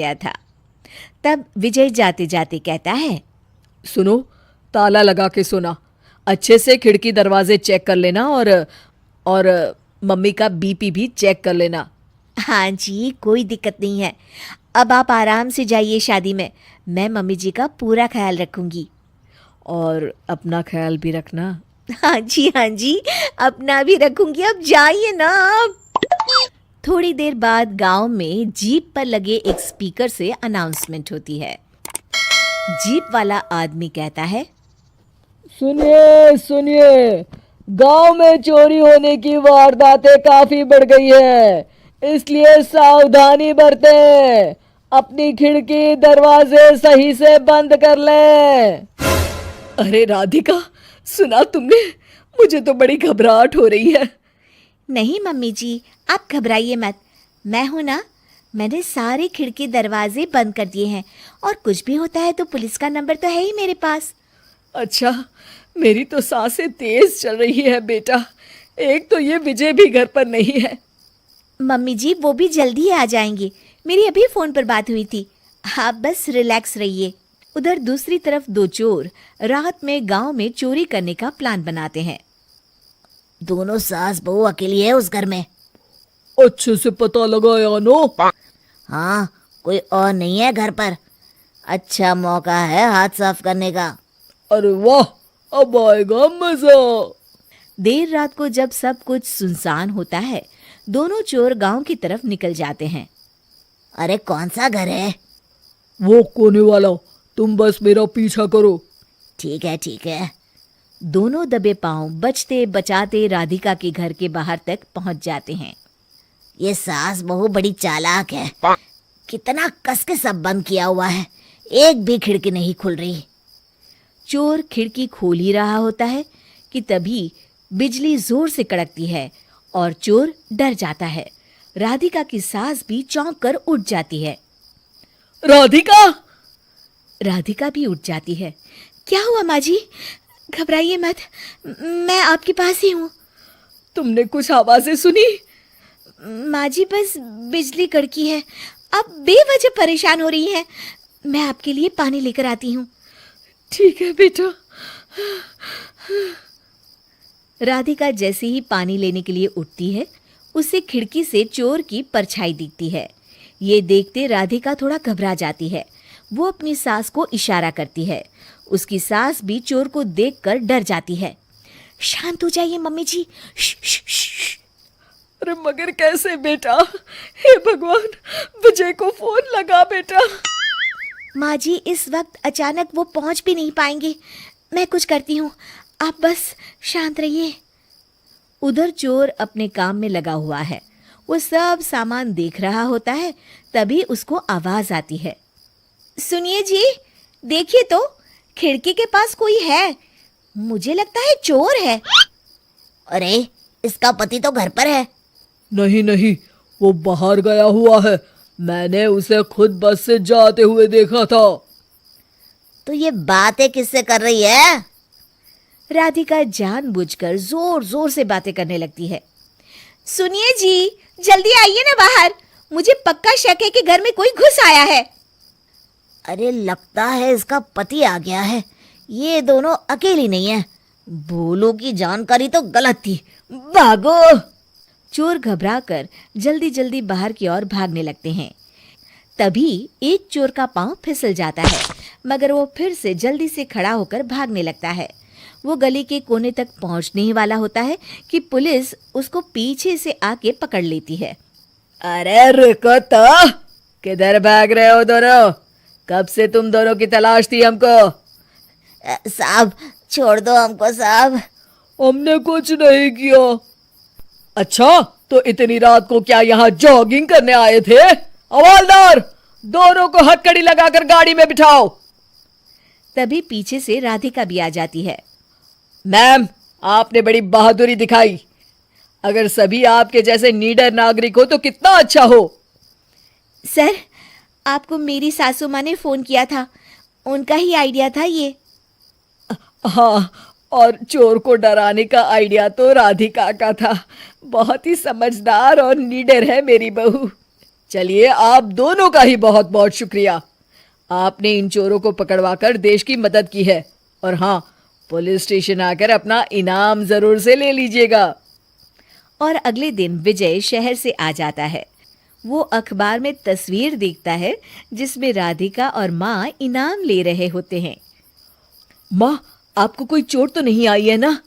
गया था। तब विजय जाते जाते कहता है, सुनो, ताला लगा के सोना, अच्छे से खिड़की दरवाजे चेक कर लेना और मम्मी का बीपी भी चेक कर लेना। हाँ जी, कोई दिक्कत नहीं है। अब आप आराम से जाइए शादी में, मैं मम्मी जी का पूरा ख्याल रखूंगी। और अपना ख्याल भी रखना। हाँ जी, अपना भी रखूंगी। अब जाइए ना आप। थोड़ी देर बाद गांव में जीप पर लगे एक स्पीकर से अनाउंसमेंट होती है। जीप वाला आदमी कहता है, सुनिए सुनिए, गांव में चोरी होने की वारदातें काफी बढ़ गई है, इसलिए सावधानी बरतें। अपनी खिड़की दरवाजे सही से बंद कर लें। अरे राधिका, सुना तुमने? मुझे तो बड़ी घबराहट हो रही है। नहीं मम्मी जी, आप घबराइए मत, मैं हूं ना। मैंने सारे खिड़की दरवाजे बंद कर दिए हैं, और कुछ भी होता है तो पुलिस का नंबर तो है ही मेरे पास। अच्छा, मेरी तो सांसें तेज चल रही है बेटा। एक तो ये विजय भी घर पर नहीं है। मम्मी जी, वो भी जल्दी ही आ जाएंगे, मेरी अभी फ़ोन पर बात हुई थी। आप बस रिलैक्स रहिए। उधर दूसरी तरफ दो चोर रात में गांव में चोरी करने का प्लान बनाते हैं। दोनों सास बहू अकेली है उस घर में। अच्छे से पता लगाया नो? हाँ, कोई और नहीं है घर पर। अच्छा मौका है हाथ साफ करने का। अरे वाह, अब आएगा मजा। देर रात को जब सब कुछ सुनसान होता है, दोनों चोर गांव की तरफ निकल जाते हैं। अरे कौन सा घर है? वो कोने वाला, तुम बस मेरा पीछा करो। ठीक है। दोनों दबे पांव बचते बचाते राधिका के घर के बाहर तक पहुंच जाते हैं। ये सास बहू बड़ी चालाक है, कितना कस के सब बंद किया हुआ है, एक भी खिड़की नहीं खुल रही। चोर खिड़की खोल ही रहा होता है कि तभी बिजली जोर से कड़कती है और चोर डर जाता है। राधिका की सास भी चौंक कर उठ जाती है। राधिका! राधिका भी उठ जाती है। क्या हुआ माँ जी? घबराइए मत, मैं आपके पास ही हूँ। तुमने कुछ आवाजें सुनी? माँ जी, बस बिजली कड़की है, आप बेवजह परेशान हो रही हैं। मैं आपके लिए पानी लेकर आती हूँ। ठीक है बेटा। राधिका जैसे ही पानी लेने के लिए उठती है, उसे खिड़की से चोर की परछाई दिखती है। ये देखते राधिका थोड़ा घबरा जाती है। वो अपनी सास को इशारा करती है। उसकी सास भी चोर को देखकर डर जाती है। शांत हो जाइए मम्मी जी। श्श। अरे मगर कैसे बेटा? हे भगवान, विजय को फोन लगा बेटा। माँ जी, इस वक्त अचानक वो पहुंच भी नहीं पाएंगे, मैं कुछ करती हूँ, आप बस शांत रहिए। उधर चोर अपने काम में लगा हुआ है, वो सब सामान देख रहा होता है। तभी उसको आवाज आती है। सुनिए जी, देखिए तो, खिड़की के पास कोई है, मुझे लगता है चोर है। अरे, इसका पति तो घर पर है। नहीं, वो बाहर गया हुआ है, मैंने उसे खुद बस से जाते हुए देखा था। तो ये बातें किससे कर रही है? राधिका जानबूझकर जोर जोर से बातें करने लगती है। सुनिए जी, जल्दी आइए ना बाहर, मुझे पक्का शक है कि घर में कोई घुस आया है। अरे, लगता है इसका पति आ गया है, ये दोनों अकेली नहीं है। भोलू की जानकारी तो गलत थी, भागो। चोर घबराकर जल्दी जल्दी बाहर की ओर भागने लगते हैं। तभी एक चोर का पांव फिसल जाता है, मगर वो फिर से जल्दी से खड़ा होकर भागने लगता है। वो गली के कोने तक पहुंचने ही वाला होता है कि पुलिस उसको पीछे से आके पकड़ लेती है। अरे रुको तो, किधर भाग रहे हो दोनों? कब से तुम दोनों की तलाश थी हमको? साहब, छोड़ दो हमको साहब। हमने कुछ नहीं किया। अच्छा, तो इतनी रात को क्या यहाँ जॉगिंग करने आए थे? हवलदार, दोनों को हथकड़ी लगाकर गाड़ी में बिठाओ। तभी पीछे से राधिका भी आ जाती है। मैम, आपने बड़ी बहादुरी दिखाई। अगर सभी आपके जैसे नीडर नागरिक हो तो कितना अच्छा हो। सर, आपको मेरी सासू माँ ने फोन किया था, उनका ही आइडिया था ये। हाँ, और चोर को डराने का आइडिया तो राधिका का था। बहुत ही समझदार और नीडर है मेरी बहू। चलिए, आप दोनों का ही बहुत बहुत शुक्रिया। आपने इन चोरों को पकड़वाकर देश की मदद की है। और हाँ, पुलिस स्टेशन आकर अपना इनाम जरूर से ले लीजिएगा। और अगले दिन विजय शहर से आ जाता है। वो अखबार में तस्वीर देखता है जिसमें राधिका और माँ इनाम ले रहे होते हैं। माँ, आपको कोई चोट तो नहीं आई है ना?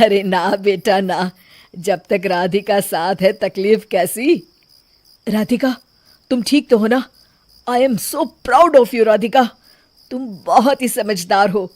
अरे ना बेटा ना, जब तक राधिका साथ है तकलीफ कैसी। राधिका, तुम ठीक तो हो ना? I am so proud of you Radhika, तुम बहुत ही समझदार हो।